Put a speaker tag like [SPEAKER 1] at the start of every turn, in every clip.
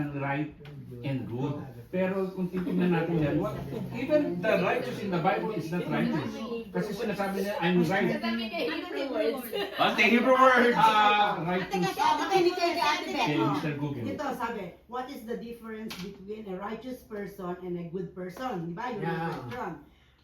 [SPEAKER 1] ng right and good. Pero kung titignan natin yan, even the righteous in the Bible is not righteous. Kasi sinasabi niya, I'm right.
[SPEAKER 2] Hebrew words.
[SPEAKER 3] What's the Hebrew word?
[SPEAKER 1] Righteous. Okay, Mr. Google.
[SPEAKER 4] Ito, sabi, what is the difference between a righteous person and a good person? Di ba? Yun yung
[SPEAKER 5] Yeah.
[SPEAKER 4] question.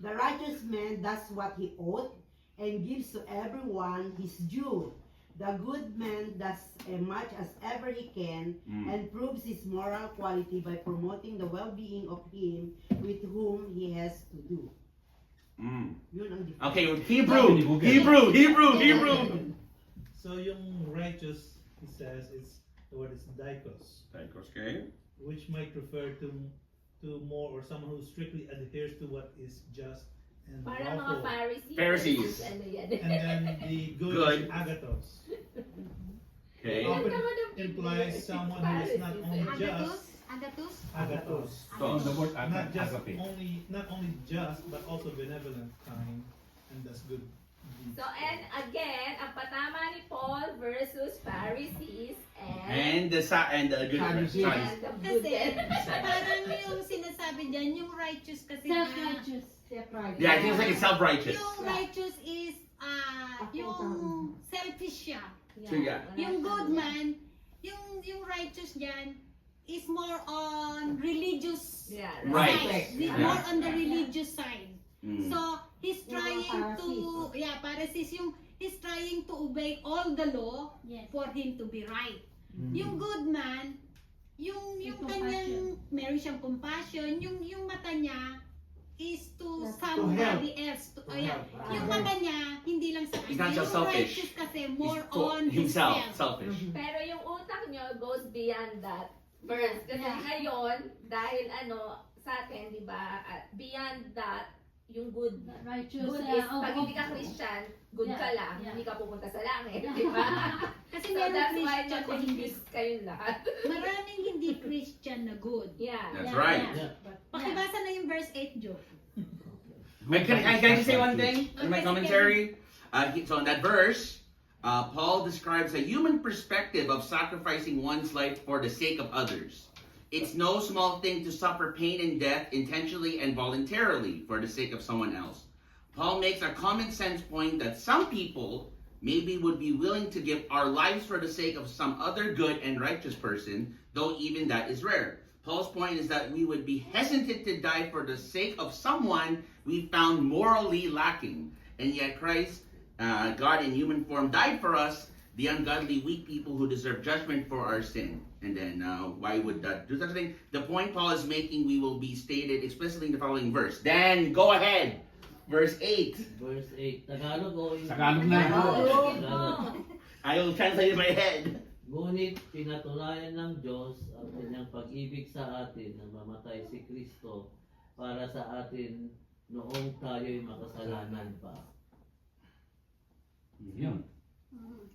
[SPEAKER 4] The righteous man does what he ought and gives to everyone his due. The good man does as much as ever he can and proves his moral quality by promoting the well-being of him with whom he has to do. Yun ang difference.
[SPEAKER 3] Okay, Hebrew.
[SPEAKER 6] So yung righteous, he says, it's the word is dikos,
[SPEAKER 3] Okay.
[SPEAKER 6] which might refer to more or someone who strictly adheres to what is just and
[SPEAKER 2] Para mga
[SPEAKER 6] lawful.
[SPEAKER 2] Pharisees.
[SPEAKER 3] Pharisees.
[SPEAKER 2] Ano yan?
[SPEAKER 6] And then the good,
[SPEAKER 3] Good.
[SPEAKER 6] is agathos.
[SPEAKER 3] Okay.
[SPEAKER 6] Often implies someone who is not only just, agathos,
[SPEAKER 1] So, the word
[SPEAKER 6] not just
[SPEAKER 1] agape.
[SPEAKER 6] not only just but also benevolent, kind, and does good deeds.
[SPEAKER 2] So, and again, ang patama ni Paul versus Pharisees
[SPEAKER 3] And the good
[SPEAKER 5] Pharisees.
[SPEAKER 3] sons.
[SPEAKER 2] and the
[SPEAKER 7] Kasi,
[SPEAKER 2] good.
[SPEAKER 7] parang yung sinasabi dyan, yung righteous kasi
[SPEAKER 8] Self-righteous. Self-righteous.
[SPEAKER 3] Yeah, I think it's like it's self-righteous.
[SPEAKER 7] yung righteous is, yung selfish siya.
[SPEAKER 3] So, yeah.
[SPEAKER 7] Yung good man, yung righteous dyan, is more on religious
[SPEAKER 2] Yeah,
[SPEAKER 3] Right.
[SPEAKER 7] side.
[SPEAKER 3] Yeah.
[SPEAKER 7] More on the religious side.
[SPEAKER 3] Mm.
[SPEAKER 7] So, he's
[SPEAKER 8] Yung mga
[SPEAKER 7] trying
[SPEAKER 8] Pharisees.
[SPEAKER 7] Pharisees, he's trying to obey all the law
[SPEAKER 8] Yes.
[SPEAKER 7] for him to be right. Yung good man, yung
[SPEAKER 8] Yung
[SPEAKER 7] kanyang, meron siyang compassion, yung mata niya is to
[SPEAKER 8] Yes.
[SPEAKER 7] somebody else.
[SPEAKER 5] help.
[SPEAKER 7] Yung mata niya, hindi lang sa
[SPEAKER 3] He's
[SPEAKER 7] kanya.
[SPEAKER 3] not just
[SPEAKER 7] Yung
[SPEAKER 3] selfish.
[SPEAKER 7] righteous kasi more
[SPEAKER 3] He's to
[SPEAKER 7] on
[SPEAKER 3] himself,
[SPEAKER 7] himself.
[SPEAKER 3] selfish.
[SPEAKER 2] Pero yung utak nyo goes beyond that verse. Kasi
[SPEAKER 8] Yeah.
[SPEAKER 2] ngayon, dahil sa atin, di ba, beyond that, yung good
[SPEAKER 8] Righteous.
[SPEAKER 2] good is, pag hindi ka Christian, good ka
[SPEAKER 8] Yeah,
[SPEAKER 2] lang,
[SPEAKER 8] yeah.
[SPEAKER 2] hindi ka pupunta sa langit, di ba?
[SPEAKER 7] Kasi
[SPEAKER 2] So
[SPEAKER 7] meron
[SPEAKER 2] that's why
[SPEAKER 7] Christian na hindi,
[SPEAKER 2] na-confuse kayong lahat.
[SPEAKER 7] maraming hindi Christian na good.
[SPEAKER 2] Yeah.
[SPEAKER 3] That's
[SPEAKER 8] Yeah,
[SPEAKER 3] right.
[SPEAKER 8] yeah.
[SPEAKER 7] Pakibasa na yung verse 8, Joe.
[SPEAKER 3] Wait, can I just say one thing in my
[SPEAKER 7] Okay,
[SPEAKER 3] commentary? So in that verse, Paul describes a human perspective of sacrificing one's life for the sake of others. It's no small thing to suffer pain and death intentionally and voluntarily for the sake of someone else. Paul makes a common sense point that some people maybe would be willing to give our lives for the sake of some other good and righteous person, though even that is rare. Paul's point is that we would be hesitant to die for the sake of someone we found morally lacking. And yet Christ, God in human form, died for us, the ungodly, weak people who deserve judgment for our sin. And then why would that do such a thing? The point Paul is making we will be stated explicitly in the following verse. Dan, go ahead. Verse 8.
[SPEAKER 5] Verse 8. Tagalog o English?
[SPEAKER 1] Tagalog na.
[SPEAKER 5] Tagalog.
[SPEAKER 3] I will translate in my head.
[SPEAKER 5] Ngunit pinatunayan ng Diyos ang kanyang pag-ibig sa atin na mamatay si Kristo para sa atin noong tayo'y makasalanan pa.
[SPEAKER 1] Yun.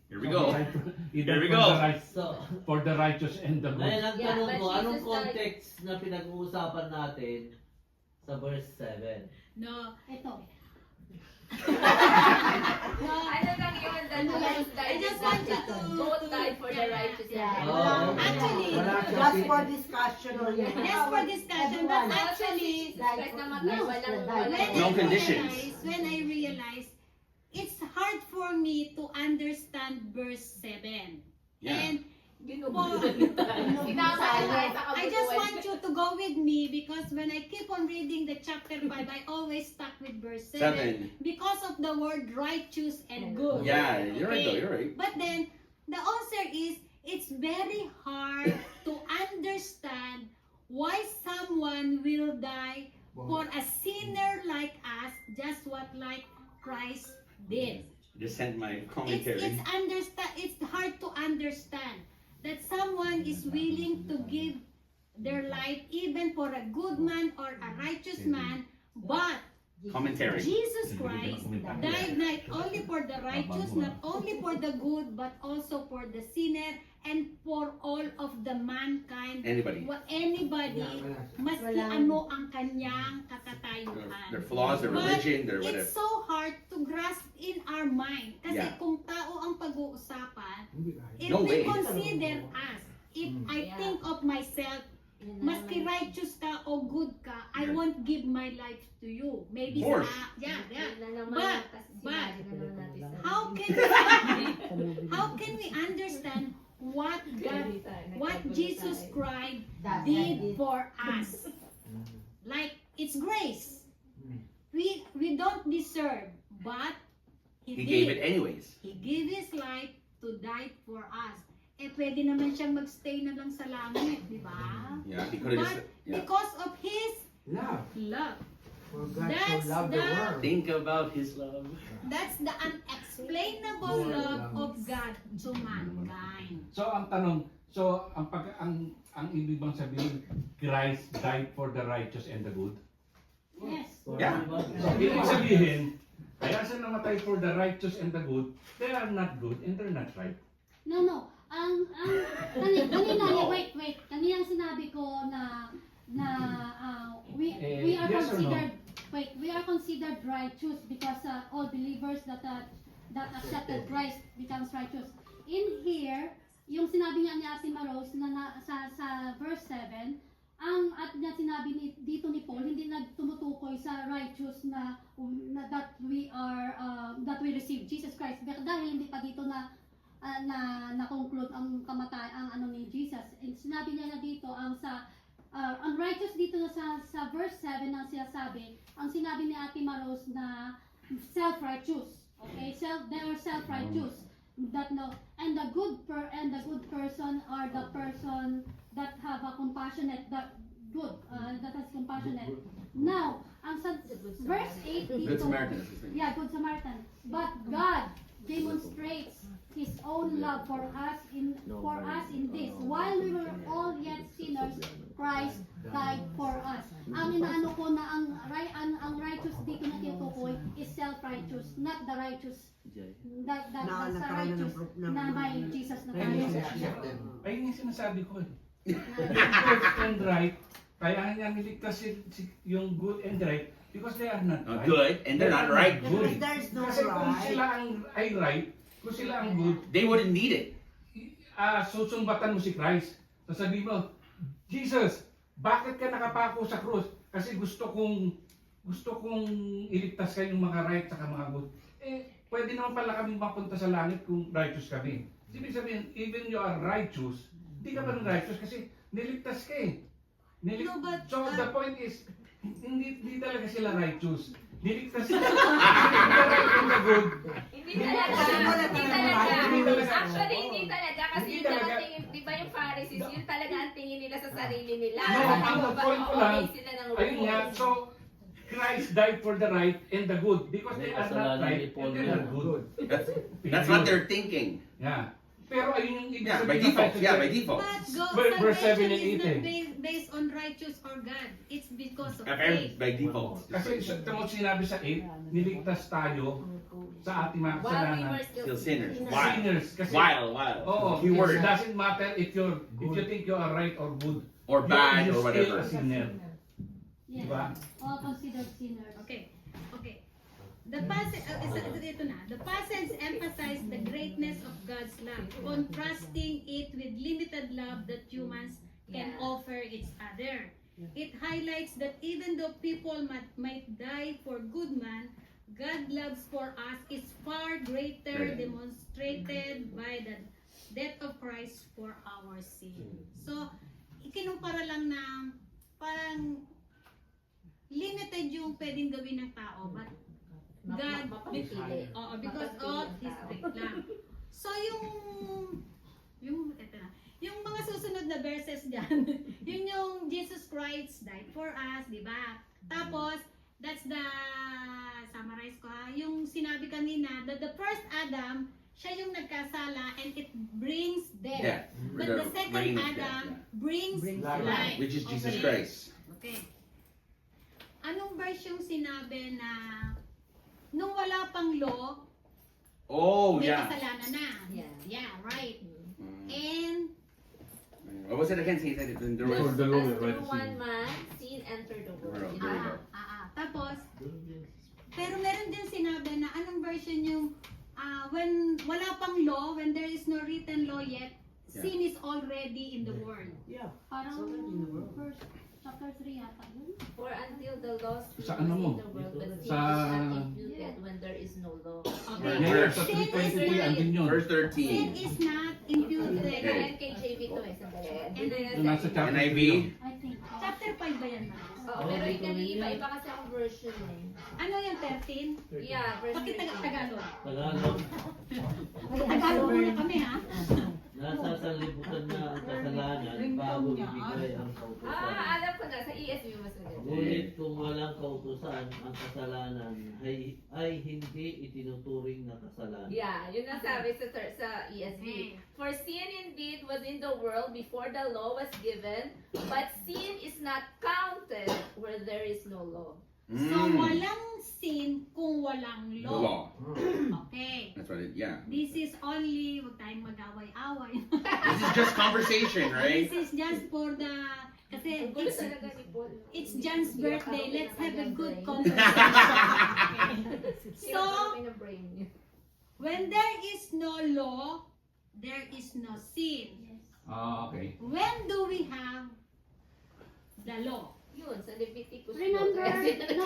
[SPEAKER 3] Here we go.
[SPEAKER 1] Either
[SPEAKER 3] Here we
[SPEAKER 1] for
[SPEAKER 3] go.
[SPEAKER 1] the right-
[SPEAKER 5] So,
[SPEAKER 1] For the righteous and the
[SPEAKER 5] ngayon
[SPEAKER 1] good.
[SPEAKER 5] ang
[SPEAKER 2] Yeah,
[SPEAKER 5] tanong
[SPEAKER 2] but
[SPEAKER 5] ko, anong
[SPEAKER 2] Jesus died-
[SPEAKER 5] context na pinag-uusapan natin sa verse 7?
[SPEAKER 7] No.
[SPEAKER 8] Ito.
[SPEAKER 2] Ano lang yun, that Jesus died,
[SPEAKER 7] I just want you to
[SPEAKER 2] both died for the righteous and the
[SPEAKER 5] Oh.
[SPEAKER 2] good.
[SPEAKER 7] Actually,
[SPEAKER 4] Just for discussion.
[SPEAKER 7] yes for discussion, but actually,
[SPEAKER 2] Kahit namatay,
[SPEAKER 3] No conditions.
[SPEAKER 7] when I realized, it's hard for me to understand verse 7.
[SPEAKER 3] Yeah.
[SPEAKER 7] And
[SPEAKER 2] Sinama
[SPEAKER 7] I just want you to go with me because when I keep on reading the chapter 5, I always stuck with verse 7 because of the word righteous and good.
[SPEAKER 3] Yeah, you're right though, you're right.
[SPEAKER 7] But then, the answer is, it's very hard to understand why someone will die for a sinner like us, just what like Christ did.
[SPEAKER 3] Just sent my
[SPEAKER 7] It's
[SPEAKER 3] commentary.
[SPEAKER 7] it's hard to understand that someone is willing to give their life even for a good man or a righteous man, but
[SPEAKER 3] Commentary.
[SPEAKER 7] Jesus Christ died not only for the righteous, not only for the good, but also for the sinner and for all of the mankind.
[SPEAKER 3] Anybody.
[SPEAKER 7] Anybody, maski ano ang kanyang katatayuan.
[SPEAKER 3] Their flaws, their
[SPEAKER 7] But
[SPEAKER 3] religion, their whatever.
[SPEAKER 7] it's so hard to grasp in our mind. Kasi
[SPEAKER 3] Yeah.
[SPEAKER 7] kung tao ang pag-uusapan, if
[SPEAKER 3] No
[SPEAKER 7] we
[SPEAKER 3] way.
[SPEAKER 7] consider us, if I
[SPEAKER 2] Yeah.
[SPEAKER 7] think of myself,
[SPEAKER 2] Yun na
[SPEAKER 7] maski
[SPEAKER 2] naman.
[SPEAKER 7] righteous ka o good ka, I
[SPEAKER 3] Yeah.
[SPEAKER 7] won't give my life to you. Maybe
[SPEAKER 3] Of course.
[SPEAKER 7] yeah.
[SPEAKER 2] Yun na naman,
[SPEAKER 7] But-
[SPEAKER 2] kasi
[SPEAKER 7] but-
[SPEAKER 2] sinabi na naman natin sa
[SPEAKER 7] How can we understand what God, what Jesus Christ
[SPEAKER 8] That's
[SPEAKER 7] did for us? Like it's grace. We don't deserve, but
[SPEAKER 3] He
[SPEAKER 7] did.
[SPEAKER 3] gave it anyways.
[SPEAKER 7] He gave His life to die for us. Eh, pwede naman siyang magstay na lang sa langit, di ba?
[SPEAKER 3] Yeah, he could have
[SPEAKER 7] But
[SPEAKER 3] just. Yeah.
[SPEAKER 7] because of His
[SPEAKER 9] Love.
[SPEAKER 7] love,
[SPEAKER 9] For God
[SPEAKER 7] That's
[SPEAKER 9] so loved the
[SPEAKER 7] the-
[SPEAKER 9] world.
[SPEAKER 5] Think about His love.
[SPEAKER 7] that's the unexplainable love of God to mankind.
[SPEAKER 1] So ang tanong, so ang ibig bang sabihin, Christ died for the righteous and the good?
[SPEAKER 7] Yes.
[SPEAKER 3] Yeah.
[SPEAKER 1] So ibig sabihin, kaya sa namatay for the righteous and the good, they are not good and they're not right.
[SPEAKER 10] No. Kanina, wait. Kanina sinabi ko na we are
[SPEAKER 1] yes or no?
[SPEAKER 10] considered we are considered righteous because all believers that accepted Christ becomes righteous. In here, yung sinabi nga ni Ate Maros sa verse 7, at na sinabi dito ni Paul, hindi nagtumutukoy sa righteous na that we receive Jesus Christ dahil hindi pa dito na-conclude ang kamatay ang ni Jesus. And sinabi niya na dito ang righteous dito na sa verse 7 ang sinasabi, ang sinabi ni Ate Maros na self-righteous. Okay? They are self-righteous. That no, and the good person are the person that have a compassionate, that has compassionate. Now, ang sa verse 8 dito,
[SPEAKER 3] Good Samaritan.
[SPEAKER 10] yeah, Good Samaritan. But God demonstrates His own love for us in this. While we were all yet sinners, Christ died for us. Ang inaano ko na ang righteous dito na tinutukoy is self-righteous, not the righteous. That's the righteous na may Jesus na tayo.
[SPEAKER 1] Ayun yung sinasabi ko eh. Good and right, kaya niya niligtas yung good and right because they are not
[SPEAKER 3] Not
[SPEAKER 1] right.
[SPEAKER 3] good, and they're not right.
[SPEAKER 1] Good.
[SPEAKER 4] There's no
[SPEAKER 1] Kasi kung
[SPEAKER 4] right.
[SPEAKER 1] sila ay right, kung sila ang good,
[SPEAKER 3] They wouldn't need it.
[SPEAKER 1] susumbatan mo si Christ. Sasabihin mo, Jesus, bakit ka nakapako sa krus? Kasi gusto kong iligtas kayong mga right sa mga good. Eh, pwede naman pala kaming mapunta sa langit kung righteous kami. Ibig sabihin, even you are righteous, hindi ka pa rin righteous kasi niligtas ka eh.
[SPEAKER 7] No, but,
[SPEAKER 1] So the point is, hindi talaga sila righteous. Niligtas sila. Hindi the good.
[SPEAKER 2] Hindi talaga. Actually, hindi talaga. Kasi
[SPEAKER 1] Hindi
[SPEAKER 2] yun lang
[SPEAKER 1] talaga.
[SPEAKER 2] ang tingin, di ba yung Pharisees, yun talaga ang tingin nila sa sarili nila.
[SPEAKER 1] No, ang point ko lang,
[SPEAKER 2] Okay sila ng
[SPEAKER 1] ayun nga,
[SPEAKER 2] rules.
[SPEAKER 1] so Christ died for the right and the good because they are not
[SPEAKER 5] Kasalanan
[SPEAKER 1] right
[SPEAKER 5] ni Paul
[SPEAKER 1] and they are good.
[SPEAKER 3] That's what they're thinking.
[SPEAKER 1] Yeah. Pero ayun yung ibig
[SPEAKER 3] Yeah, by
[SPEAKER 1] sabihin ng
[SPEAKER 3] default.
[SPEAKER 1] righteous
[SPEAKER 3] Yeah,
[SPEAKER 1] and-
[SPEAKER 3] by default.
[SPEAKER 7] But
[SPEAKER 1] Verse 7
[SPEAKER 7] salvation
[SPEAKER 1] and
[SPEAKER 7] is
[SPEAKER 1] 8
[SPEAKER 7] not based on righteous or God. It's because of
[SPEAKER 3] Apparently,
[SPEAKER 7] faith.
[SPEAKER 3] by default.
[SPEAKER 1] Kasi tamo sinabi sa 8, niligtas tayo sa ating mga
[SPEAKER 2] While we
[SPEAKER 1] kasalanan.
[SPEAKER 2] were
[SPEAKER 3] Still sinners. Why?
[SPEAKER 1] Sinners. Kasi,
[SPEAKER 3] While.
[SPEAKER 1] oo,
[SPEAKER 3] Key
[SPEAKER 1] it
[SPEAKER 3] word.
[SPEAKER 1] doesn't matter if you think you are right or good.
[SPEAKER 3] Or bad
[SPEAKER 1] You're
[SPEAKER 3] or
[SPEAKER 1] still
[SPEAKER 3] whatever.
[SPEAKER 1] a sinner.
[SPEAKER 10] Yes.
[SPEAKER 1] Diba?
[SPEAKER 10] All considered sinners.
[SPEAKER 7] Okay. The passage, The passage emphasizes the greatness of God's love, contrasting it with limited love that humans can
[SPEAKER 2] Yeah.
[SPEAKER 7] offer each other. It highlights that even though people might die for good man, God loves for us is far greater,
[SPEAKER 3] Right.
[SPEAKER 7] demonstrated by the death of Christ for our sin. So, ikinumpara lang na parang limited yung pwedeng gawin ng tao, but God,
[SPEAKER 2] Mapapili.
[SPEAKER 7] because of His great love. So, yung mga susunod na verses dyan, yun yung Jesus Christ died for us, di ba? Tapos, that's the, summarize ko ha, yung sinabi kanina, that the first Adam, siya yung nagkasala and it brings death.
[SPEAKER 3] Death.
[SPEAKER 7] But the second
[SPEAKER 3] Reign of death,
[SPEAKER 7] Adam
[SPEAKER 3] yeah.
[SPEAKER 7] brings
[SPEAKER 9] life.
[SPEAKER 7] life.
[SPEAKER 3] Which is Jesus
[SPEAKER 7] Okay.
[SPEAKER 3] Christ.
[SPEAKER 7] Okay. Anong verse yung sinabi na nung wala pang law,
[SPEAKER 3] Oh,
[SPEAKER 7] may
[SPEAKER 3] yeah.
[SPEAKER 7] kasalanan na?
[SPEAKER 2] Yeah.
[SPEAKER 7] Yeah, right.
[SPEAKER 3] Mm.
[SPEAKER 7] And
[SPEAKER 3] What was it again? Say that there
[SPEAKER 1] For
[SPEAKER 3] was.
[SPEAKER 1] the law,
[SPEAKER 2] As
[SPEAKER 1] we read
[SPEAKER 2] through
[SPEAKER 1] sin.
[SPEAKER 2] one man, sin entered the world.
[SPEAKER 3] There you go.
[SPEAKER 7] tapos, pero meron din sinabi na anong version yung when wala pang law, when there is no written law yet,
[SPEAKER 3] Yeah.
[SPEAKER 7] sin is already in the
[SPEAKER 10] First chapter 3 yata yun.
[SPEAKER 2] For until the law
[SPEAKER 1] Sa
[SPEAKER 2] was
[SPEAKER 1] ano mo?
[SPEAKER 2] in the world, but sin
[SPEAKER 1] Sa-
[SPEAKER 2] is not imputed when there is no law.
[SPEAKER 7] Okay.
[SPEAKER 1] Yeah, sa
[SPEAKER 7] Sin is
[SPEAKER 1] 3:23 andun yun.
[SPEAKER 3] Verse
[SPEAKER 7] Sin
[SPEAKER 3] 13.
[SPEAKER 7] is not imputed.
[SPEAKER 2] Teka, NKJV to eh. Sandali.
[SPEAKER 1] Doon nasa chapter
[SPEAKER 3] NIV?
[SPEAKER 1] 3 yun.
[SPEAKER 10] I think.
[SPEAKER 7] Chapter 5 ba yan, Ma?
[SPEAKER 2] Oo, pero iba kasi ang version eh.
[SPEAKER 7] Ano yung 13?
[SPEAKER 2] Yeah, verse
[SPEAKER 7] Bakit
[SPEAKER 2] 13.
[SPEAKER 7] Tagalog?
[SPEAKER 5] Tagalog,
[SPEAKER 7] Tagalog muna kami, ha?
[SPEAKER 5] nasa sanlibutan na ang kasalanan bago ibigay ang kautusan.
[SPEAKER 2] Alam ko na. Sa ESV mas maganda.
[SPEAKER 5] Ngunit kung walang kautusan, ang kasalanan ay hindi itinuturing na kasalanan.
[SPEAKER 2] Yeah, yun ang sabi sa ESV. For sin indeed was in the world before the law was given, but sin is not counted where there is no law.
[SPEAKER 7] So, walang sin kung walang law.
[SPEAKER 3] Law.
[SPEAKER 7] Okay.
[SPEAKER 3] That's what it, yeah.
[SPEAKER 7] This is only, huwag tayong mag-away-away.
[SPEAKER 3] This is just conversation, right?
[SPEAKER 7] This is just for the, kasi
[SPEAKER 2] Ang gulo
[SPEAKER 7] it's,
[SPEAKER 2] talaga ni Paul.
[SPEAKER 7] it's John's birthday. Let's have a good
[SPEAKER 2] Sino
[SPEAKER 7] conversation.
[SPEAKER 2] So,
[SPEAKER 7] So, when there is no law, there is no sin.
[SPEAKER 1] Ah, okay.
[SPEAKER 7] When do we have the law?
[SPEAKER 2] yun, sa Leviticus.
[SPEAKER 10] Remember the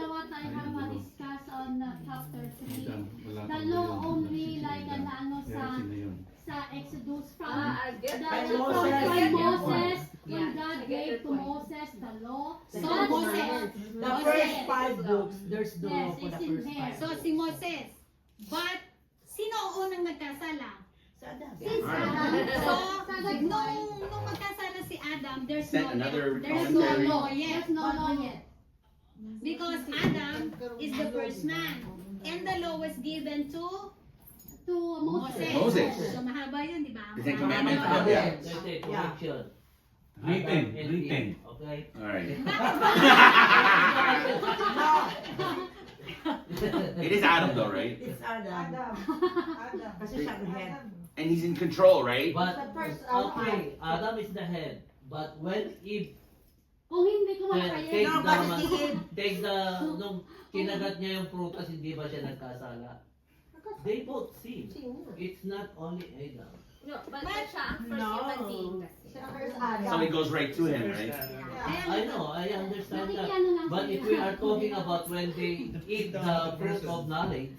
[SPEAKER 10] what I have discussed on chapter 3. The law only like ano sa Exodus from
[SPEAKER 2] I get
[SPEAKER 10] the
[SPEAKER 2] that.
[SPEAKER 10] from Moses
[SPEAKER 2] Yeah,
[SPEAKER 10] when God
[SPEAKER 2] I get
[SPEAKER 10] gave
[SPEAKER 2] your
[SPEAKER 10] to
[SPEAKER 2] point.
[SPEAKER 10] Moses the law.
[SPEAKER 7] So,
[SPEAKER 10] That's
[SPEAKER 7] Moses.
[SPEAKER 4] The first 5 books, there's no
[SPEAKER 10] Yes,
[SPEAKER 4] law for the
[SPEAKER 10] it's in
[SPEAKER 4] first
[SPEAKER 10] there.
[SPEAKER 4] 5.
[SPEAKER 7] So, si Moses. But, sino ang unang nagkasala?
[SPEAKER 4] Sa Adam.
[SPEAKER 10] Since
[SPEAKER 3] Alright.
[SPEAKER 7] So,
[SPEAKER 10] so that's why
[SPEAKER 7] nung magkasala si Adam, there's
[SPEAKER 3] Sent
[SPEAKER 7] no
[SPEAKER 3] another
[SPEAKER 7] there's no
[SPEAKER 3] commentary.
[SPEAKER 7] law yet.
[SPEAKER 10] there's no law yet.
[SPEAKER 7] Because Adam is the first man. And the law was given to
[SPEAKER 10] To Moses.
[SPEAKER 3] Moses.
[SPEAKER 7] So mahaba yun, di ba?
[SPEAKER 3] The Ten
[SPEAKER 7] Mahaba
[SPEAKER 3] Commandments.
[SPEAKER 7] yun.
[SPEAKER 3] Yeah.
[SPEAKER 5] That's correction.
[SPEAKER 1] Written,
[SPEAKER 5] Adam and
[SPEAKER 1] written.
[SPEAKER 5] Eve, okay?
[SPEAKER 3] Alright.
[SPEAKER 4] No,
[SPEAKER 3] It is Adam though, right?
[SPEAKER 4] it's Adam. Kasi siya ang head.
[SPEAKER 3] And he's in control, right?
[SPEAKER 5] But,
[SPEAKER 8] The first
[SPEAKER 5] okay, Adam is the head. But when Eve
[SPEAKER 10] Kung hindi ko
[SPEAKER 5] take
[SPEAKER 10] makaya.
[SPEAKER 4] No,
[SPEAKER 5] the,
[SPEAKER 4] but si Eve,
[SPEAKER 5] take the, nung kinagat niya yung prutas, hindi ba siya nagkasala? They both sin. It's not only Adam.
[SPEAKER 2] No, but siya ang first
[SPEAKER 4] No.
[SPEAKER 2] human being kasi.
[SPEAKER 8] Siya first Adam.
[SPEAKER 3] So it goes right to him, right?
[SPEAKER 5] I know, I understand that.
[SPEAKER 10] Nakikiano lang
[SPEAKER 5] But
[SPEAKER 10] sila.
[SPEAKER 5] if we are talking about when they eat the fruit of knowledge,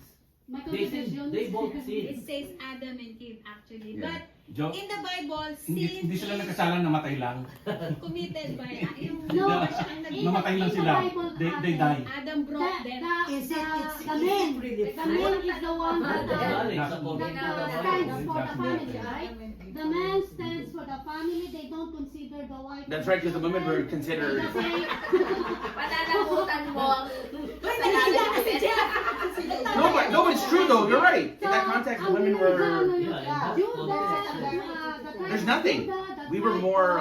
[SPEAKER 10] May
[SPEAKER 5] they sin,
[SPEAKER 10] contradictions.
[SPEAKER 5] they both
[SPEAKER 7] It
[SPEAKER 5] sin.
[SPEAKER 7] says Adam and Eve actually.
[SPEAKER 3] Yeah.
[SPEAKER 7] But
[SPEAKER 1] Joe,
[SPEAKER 7] in the Bible,
[SPEAKER 1] hindi,
[SPEAKER 7] sin
[SPEAKER 1] hindi sila
[SPEAKER 7] is
[SPEAKER 1] nagkasala, namatay lang.
[SPEAKER 7] committed by yung
[SPEAKER 10] No,
[SPEAKER 7] siya ang
[SPEAKER 1] Namatay lang
[SPEAKER 10] in the
[SPEAKER 1] sila.
[SPEAKER 10] Bible,
[SPEAKER 1] They die.
[SPEAKER 7] Adam brought them.
[SPEAKER 4] is
[SPEAKER 10] The man
[SPEAKER 4] really
[SPEAKER 10] the man is the one that
[SPEAKER 5] Knowledge,
[SPEAKER 1] That's-
[SPEAKER 5] according to the
[SPEAKER 10] stands
[SPEAKER 5] Bible.
[SPEAKER 10] for the family, right? The man stands for the family. They don't consider the wife.
[SPEAKER 3] That's right, because the women were considered.
[SPEAKER 2] Pananagutan mo ang...
[SPEAKER 3] No, but it's true though. You're right. In that context, the women were. There's nothing. We were more.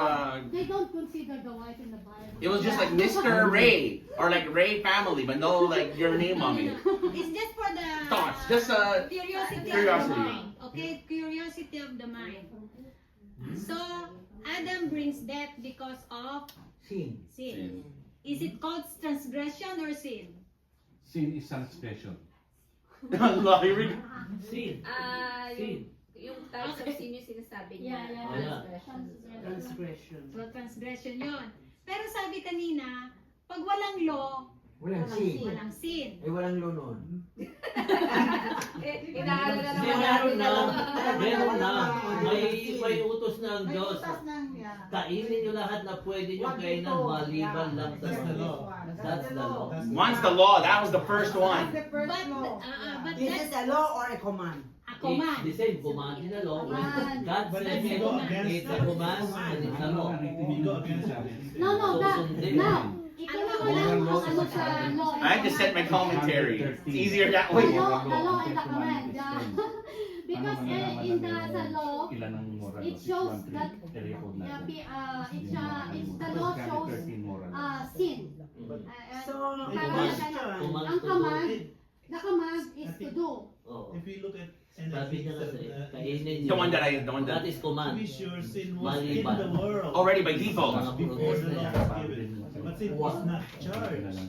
[SPEAKER 10] They don't consider the wife in the Bible.
[SPEAKER 3] It was just like Mr. Ray or like Ray family, but no like your name on it.
[SPEAKER 7] It's just for the
[SPEAKER 3] Thoughts, just
[SPEAKER 7] curiosity,
[SPEAKER 3] Curiosity.
[SPEAKER 7] of the mind. Okay, curiosity of the mind. So Adam brings death because of sin. Is it called transgression or sin?
[SPEAKER 1] Sin is transgression.
[SPEAKER 5] Sin. Sin.
[SPEAKER 2] Yung types of sin yung sinasabi niya.
[SPEAKER 10] Yeah.
[SPEAKER 2] Transgression.
[SPEAKER 4] transgression.
[SPEAKER 7] So transgression yon. Pero sabi kanina, pag walang law,
[SPEAKER 9] Walang sin.
[SPEAKER 7] walang sin.
[SPEAKER 9] Eh, walang law noon.
[SPEAKER 2] Inaano na
[SPEAKER 5] Hindi,
[SPEAKER 2] naman
[SPEAKER 5] meron na. May utos ng Diyos.
[SPEAKER 8] Utas ng yan.
[SPEAKER 5] Kainin nyo lahat na pwede nyo kainan maliban lang sa
[SPEAKER 6] That's the
[SPEAKER 5] salita.
[SPEAKER 6] law.
[SPEAKER 5] That's the law.
[SPEAKER 3] Once the law, that was the first one.
[SPEAKER 8] That's the first
[SPEAKER 7] But,
[SPEAKER 8] law.
[SPEAKER 7] but
[SPEAKER 4] Is
[SPEAKER 7] that's
[SPEAKER 4] it a law or a command?
[SPEAKER 7] a
[SPEAKER 5] It's
[SPEAKER 7] command.
[SPEAKER 5] the same command in the law. When God
[SPEAKER 6] But
[SPEAKER 5] says
[SPEAKER 6] if you
[SPEAKER 5] it,
[SPEAKER 6] go against
[SPEAKER 5] it's a command and it's a law.
[SPEAKER 6] You go against it.
[SPEAKER 10] No, now, ikaw lang ang ano sa law.
[SPEAKER 3] I had to set my commentary. It's easier that way.
[SPEAKER 10] The law and the command. Yeah. Because in the sa law,
[SPEAKER 1] Ilan ang moral?
[SPEAKER 10] it shows that
[SPEAKER 1] area code
[SPEAKER 10] yeah,
[SPEAKER 1] natin.
[SPEAKER 10] it's the law shows
[SPEAKER 1] 13 moral.
[SPEAKER 10] sin.
[SPEAKER 4] So,
[SPEAKER 10] Ang command, the command is to do.
[SPEAKER 5] Oh.
[SPEAKER 6] If we look at
[SPEAKER 5] Sabi niya kasi, kainin
[SPEAKER 3] The
[SPEAKER 5] nyo.
[SPEAKER 3] one that
[SPEAKER 5] That is command.
[SPEAKER 6] to be sure sin was in
[SPEAKER 5] Maliban.
[SPEAKER 6] the world
[SPEAKER 3] already by default.
[SPEAKER 6] before the law was given. But sin was not charged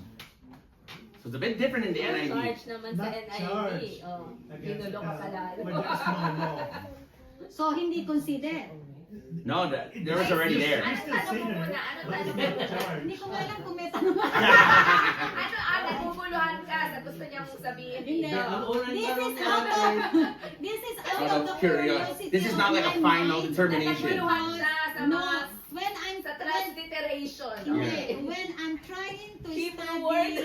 [SPEAKER 3] So it's a bit different in the NIV.
[SPEAKER 2] Charge naman sa
[SPEAKER 6] Not
[SPEAKER 2] NIV.
[SPEAKER 6] charged.
[SPEAKER 2] Oh,
[SPEAKER 6] against
[SPEAKER 2] ginulo ka pala.
[SPEAKER 6] when there is no law.
[SPEAKER 7] So hindi consider.
[SPEAKER 3] No, there was already there.
[SPEAKER 2] Ano tanong mo muna? Ano tanong mo muna?
[SPEAKER 7] Hindi ko nga alam kung may tanong.
[SPEAKER 2] Ano, naguguluhan ka sa gusto niyang sabihin
[SPEAKER 7] Hindi.
[SPEAKER 2] dito?
[SPEAKER 5] Ang unang
[SPEAKER 7] This
[SPEAKER 5] tanong
[SPEAKER 7] is
[SPEAKER 5] ni
[SPEAKER 7] out
[SPEAKER 5] ate,
[SPEAKER 7] This is out
[SPEAKER 3] Out
[SPEAKER 7] of
[SPEAKER 3] of
[SPEAKER 7] the
[SPEAKER 3] curiosity.
[SPEAKER 7] curiosity.
[SPEAKER 3] This is not like a
[SPEAKER 7] of my
[SPEAKER 3] final
[SPEAKER 7] mind.
[SPEAKER 3] determination.
[SPEAKER 2] Naguguluhan siya sa
[SPEAKER 7] No,
[SPEAKER 2] mga
[SPEAKER 7] when I'm
[SPEAKER 2] sa transliteration.
[SPEAKER 7] Hindi.
[SPEAKER 2] Okay.
[SPEAKER 7] When I'm trying to
[SPEAKER 2] Hebrew
[SPEAKER 7] study
[SPEAKER 2] word.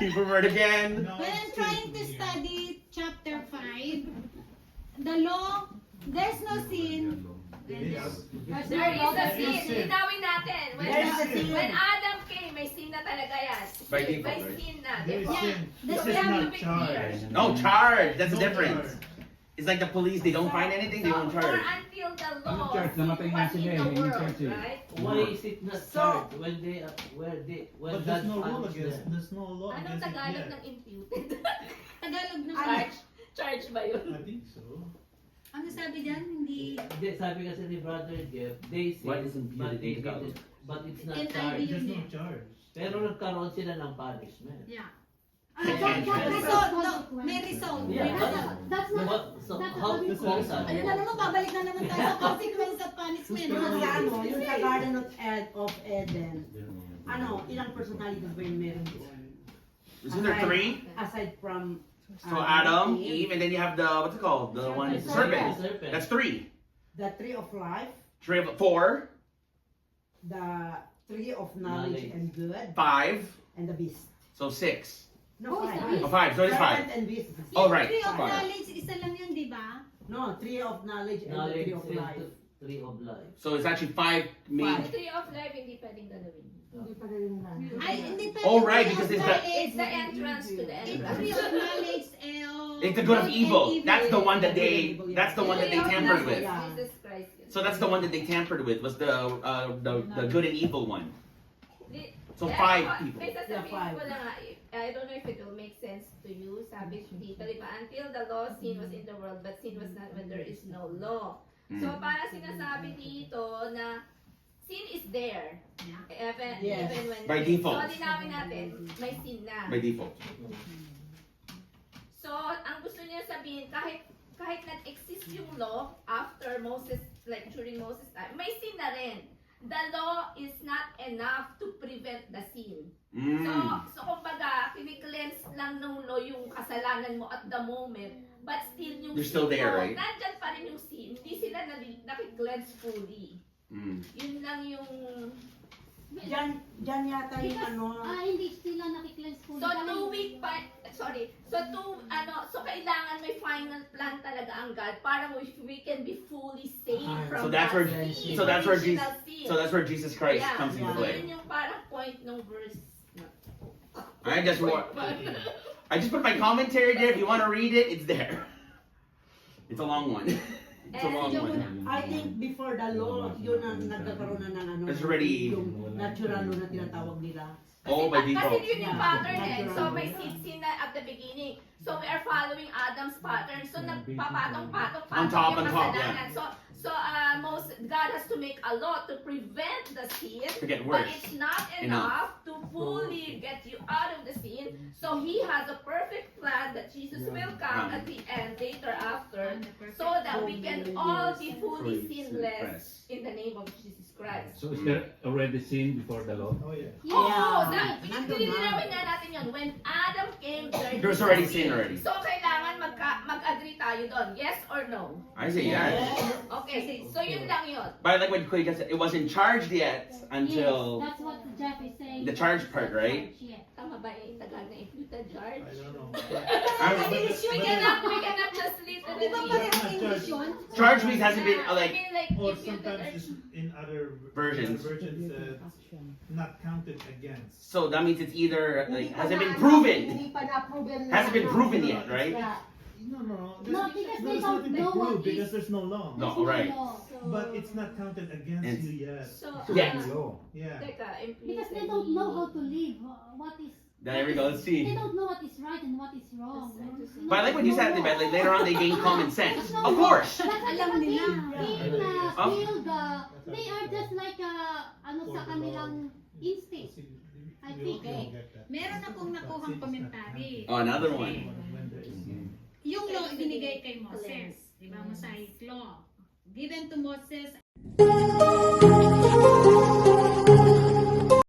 [SPEAKER 3] Hebrew word again.
[SPEAKER 6] No,
[SPEAKER 7] when I'm trying to study chapter 5, the law, there's no sin.
[SPEAKER 6] Yes.
[SPEAKER 2] There is a sin. Linawin natin. When,
[SPEAKER 4] There is a sin.
[SPEAKER 2] when Adam came, may sin na talaga yan.
[SPEAKER 3] By default,
[SPEAKER 2] May
[SPEAKER 3] right?
[SPEAKER 2] sin na.
[SPEAKER 6] There is
[SPEAKER 2] Diba?
[SPEAKER 6] sin.
[SPEAKER 7] the
[SPEAKER 6] This
[SPEAKER 2] So
[SPEAKER 6] is
[SPEAKER 2] we have to
[SPEAKER 6] not
[SPEAKER 2] be clear.
[SPEAKER 6] charge.
[SPEAKER 3] No, charge. That's the
[SPEAKER 6] No
[SPEAKER 3] difference.
[SPEAKER 6] charge.
[SPEAKER 3] It's like the police, they don't find anything, they won't
[SPEAKER 2] Or
[SPEAKER 3] charge.
[SPEAKER 2] until the
[SPEAKER 1] Ano
[SPEAKER 2] law
[SPEAKER 1] charge? Namatay nga
[SPEAKER 2] was
[SPEAKER 1] sila
[SPEAKER 2] in
[SPEAKER 1] eh,
[SPEAKER 2] the
[SPEAKER 1] hindi
[SPEAKER 2] world,
[SPEAKER 1] charge eh.
[SPEAKER 2] right?
[SPEAKER 5] why is it not
[SPEAKER 4] So-
[SPEAKER 5] charged when when
[SPEAKER 6] But
[SPEAKER 5] God
[SPEAKER 6] there's no rule
[SPEAKER 5] punished
[SPEAKER 6] against.
[SPEAKER 5] them?
[SPEAKER 6] There's no law
[SPEAKER 2] Anong
[SPEAKER 6] against it
[SPEAKER 2] Tagalog
[SPEAKER 6] yet.
[SPEAKER 2] ng imputed?
[SPEAKER 7] Tagalog na
[SPEAKER 2] Charge? Charge ba yun?
[SPEAKER 6] I think so.
[SPEAKER 7] Ano sabi dyan? Hindi.
[SPEAKER 5] Hindi, sabi kasi ni Brother Jeff, they say,
[SPEAKER 3] What is imputed
[SPEAKER 5] but they
[SPEAKER 3] in Tagalog?
[SPEAKER 5] didn't, but it's not
[SPEAKER 7] NIV
[SPEAKER 5] charged.
[SPEAKER 6] There's no
[SPEAKER 7] yun eh.
[SPEAKER 6] charge.
[SPEAKER 5] Pero nagkaroon sila ng punishment.
[SPEAKER 7] Yeah.
[SPEAKER 5] Yeah.
[SPEAKER 7] Result, no, may result.
[SPEAKER 5] Yeah,
[SPEAKER 7] May
[SPEAKER 5] but-
[SPEAKER 7] result.
[SPEAKER 10] That's not,
[SPEAKER 5] What, so
[SPEAKER 10] that's
[SPEAKER 5] how
[SPEAKER 10] not
[SPEAKER 5] to cause that?
[SPEAKER 7] Ayun na naman, babalik na naman tayo sa consequence of punishment.
[SPEAKER 4] Yung sa ano, yung sa Garden of Eden, ano, ilang personalities ba yung meron doon?
[SPEAKER 3] Isn't there three?
[SPEAKER 4] Aside from
[SPEAKER 3] So Adam, Eve, and then you have the, what's it called? The one,
[SPEAKER 7] The
[SPEAKER 3] serpent.
[SPEAKER 5] Serpent.
[SPEAKER 3] That's three.
[SPEAKER 4] the tree of life,
[SPEAKER 3] Four,
[SPEAKER 4] the tree of knowledge
[SPEAKER 5] Knowledge.
[SPEAKER 4] and good,
[SPEAKER 3] five,
[SPEAKER 4] and the beast.
[SPEAKER 3] so six.
[SPEAKER 4] No,
[SPEAKER 10] Oh, it's the
[SPEAKER 4] five.
[SPEAKER 10] beast.
[SPEAKER 3] Oh, five, so it is five.
[SPEAKER 4] Serpent and beast.
[SPEAKER 3] Oh,
[SPEAKER 7] Yung
[SPEAKER 3] right.
[SPEAKER 7] tree of
[SPEAKER 3] Fire.
[SPEAKER 7] knowledge, isa lang yun, di ba?
[SPEAKER 4] No, tree of knowledge and the
[SPEAKER 5] Knowledge
[SPEAKER 4] tree of
[SPEAKER 5] is
[SPEAKER 4] life.
[SPEAKER 5] the tree of life.
[SPEAKER 3] So it's actually five main.
[SPEAKER 2] The tree of life, hindi pwedeng galawin.
[SPEAKER 7] Ay, hindi pwede.
[SPEAKER 3] Oh, right,
[SPEAKER 7] tree of
[SPEAKER 3] because it's
[SPEAKER 7] life
[SPEAKER 2] It's the
[SPEAKER 7] is-
[SPEAKER 2] entrance to the
[SPEAKER 7] It's
[SPEAKER 2] entrance.
[SPEAKER 7] tree of knowledge,
[SPEAKER 3] It's the good of
[SPEAKER 7] and
[SPEAKER 3] evil. That's the one that they. That's the one that they
[SPEAKER 2] Tree of
[SPEAKER 3] tampered
[SPEAKER 2] knowledge,
[SPEAKER 3] with.
[SPEAKER 4] Yeah.
[SPEAKER 2] Jesus Christ.
[SPEAKER 3] So that's the one that they tampered with. Was the good and evil one.
[SPEAKER 2] Di-
[SPEAKER 3] So
[SPEAKER 2] eh,
[SPEAKER 3] five
[SPEAKER 2] ako,
[SPEAKER 3] people.
[SPEAKER 2] May sasabihin
[SPEAKER 4] Yeah, five.
[SPEAKER 2] ko lang, I don't know if it will make sense to you. Sabi dito, di ba? Until the law, sin was in the world, but sin was not when there is no law. So,
[SPEAKER 3] Mm.
[SPEAKER 2] para sinasabi dito na sin is there.
[SPEAKER 7] Yeah.
[SPEAKER 2] Even when...
[SPEAKER 3] By default.
[SPEAKER 2] So, linawin natin, may sin na.
[SPEAKER 3] By default.
[SPEAKER 2] So, ang gusto niya sabihin, kahit nag-exist yung law after Moses, like during Moses' time, may sin na rin. The law is not enough to prevent the sin.
[SPEAKER 3] Mm.
[SPEAKER 2] So kumbaga, kini-cleanse lang ng law yung kasalanan mo at the moment, but still yung
[SPEAKER 3] You're still
[SPEAKER 2] sin
[SPEAKER 3] there,
[SPEAKER 2] mo,
[SPEAKER 3] right?
[SPEAKER 2] nandyan pa rin yung sin. Hindi sila naki-cleanse fully.
[SPEAKER 3] Mm.
[SPEAKER 2] Yun lang yung...
[SPEAKER 4] Diyan yata yung
[SPEAKER 10] because
[SPEAKER 4] ano,
[SPEAKER 10] hindi sila nakikleanse fully.
[SPEAKER 2] So, 2 week pa... Sorry. So kailangan may final plan talaga ang God para we can be fully saved from
[SPEAKER 3] So that's where-
[SPEAKER 2] that sin,
[SPEAKER 3] so that's where
[SPEAKER 2] original sin.
[SPEAKER 3] So that's where Jesus Christ
[SPEAKER 2] Yeah.
[SPEAKER 3] comes into
[SPEAKER 4] Yeah.
[SPEAKER 3] play.
[SPEAKER 2] Yun yung parang point ng verse.
[SPEAKER 3] I just put my commentary there. If you want to read it, it's there. It's a long one. It's a long one.
[SPEAKER 4] I think before the law, yun ang nagkakaroon na ng ano,
[SPEAKER 3] It's already-
[SPEAKER 4] yung natural law na tinatawag nila.
[SPEAKER 3] Oh, by default.
[SPEAKER 2] Kasi yun yung pattern eh. So may sin na at the beginning. So we are following Adam's pattern. So nagpapatong-patong
[SPEAKER 3] On top,
[SPEAKER 2] yung
[SPEAKER 3] on top,
[SPEAKER 2] kasalanan. So God has to make a law to prevent the sin.
[SPEAKER 3] To get
[SPEAKER 2] But
[SPEAKER 3] worse.
[SPEAKER 2] it's not enough to fully get you out of the sin. So He has a perfect plan that Jesus will come at the end, later after, so that we can all be fully sinless in the name of Jesus Christ.
[SPEAKER 1] So is there already sin before the law?
[SPEAKER 6] Oh yeah.
[SPEAKER 2] Oo,
[SPEAKER 4] Nandun na.
[SPEAKER 2] pininawin nga natin yun. When Adam came,
[SPEAKER 3] There was already sin already.
[SPEAKER 2] So, kailangan mag-agree tayo doon. Yes or no?
[SPEAKER 3] I say yes.
[SPEAKER 2] Okay, so yun lang yun.
[SPEAKER 3] But like what Kuya just said, it wasn't charged yet
[SPEAKER 10] Yes,
[SPEAKER 3] until
[SPEAKER 10] that's what Jeff is saying.
[SPEAKER 3] the charge part, right?
[SPEAKER 10] Yeah.
[SPEAKER 2] Tama ba yung Tagalog na imputed charge?
[SPEAKER 6] I don't know.
[SPEAKER 2] We cannot just
[SPEAKER 7] Di ba
[SPEAKER 2] literally...
[SPEAKER 7] parehong English yun?
[SPEAKER 3] Charge means hasn't been
[SPEAKER 2] I
[SPEAKER 3] like
[SPEAKER 2] mean, like,
[SPEAKER 6] Or
[SPEAKER 2] imputed
[SPEAKER 6] sometimes
[SPEAKER 2] charge.
[SPEAKER 6] it's in other
[SPEAKER 3] Versions.
[SPEAKER 6] not counted against.
[SPEAKER 3] so that means it's either like hasn't been proven.
[SPEAKER 8] Hindi pa na-proven.
[SPEAKER 3] Hasn't been proven yet, right?
[SPEAKER 6] No.
[SPEAKER 10] No, because they
[SPEAKER 6] There's
[SPEAKER 10] don't
[SPEAKER 6] nothing to
[SPEAKER 10] know what
[SPEAKER 6] prove because
[SPEAKER 10] is-
[SPEAKER 6] there's no law.
[SPEAKER 3] No.
[SPEAKER 10] There's no
[SPEAKER 3] right.
[SPEAKER 10] law.
[SPEAKER 6] But it's not counted against
[SPEAKER 3] It's-
[SPEAKER 6] you yet.
[SPEAKER 2] So,
[SPEAKER 3] Yet.
[SPEAKER 6] Yeah.
[SPEAKER 2] Teka, imputed.
[SPEAKER 10] Because they don't know how to live. What is
[SPEAKER 3] There we go. Let's see.
[SPEAKER 10] They don't know what is right and what is wrong.
[SPEAKER 3] But I like what you said,
[SPEAKER 10] No
[SPEAKER 3] Tibet. Like later on, they gain common sense.
[SPEAKER 10] There's no
[SPEAKER 3] Of
[SPEAKER 10] law.
[SPEAKER 3] course.
[SPEAKER 10] That's
[SPEAKER 7] Alam
[SPEAKER 10] being,
[SPEAKER 7] nila.
[SPEAKER 10] still they are just like ano sa kanilang instinct. I think.
[SPEAKER 7] Meron akong nakuhang komentary.
[SPEAKER 3] Oh, another one.
[SPEAKER 7] Yung law ibinigay kay Moses, di ba? Mosaic law. Given to Moses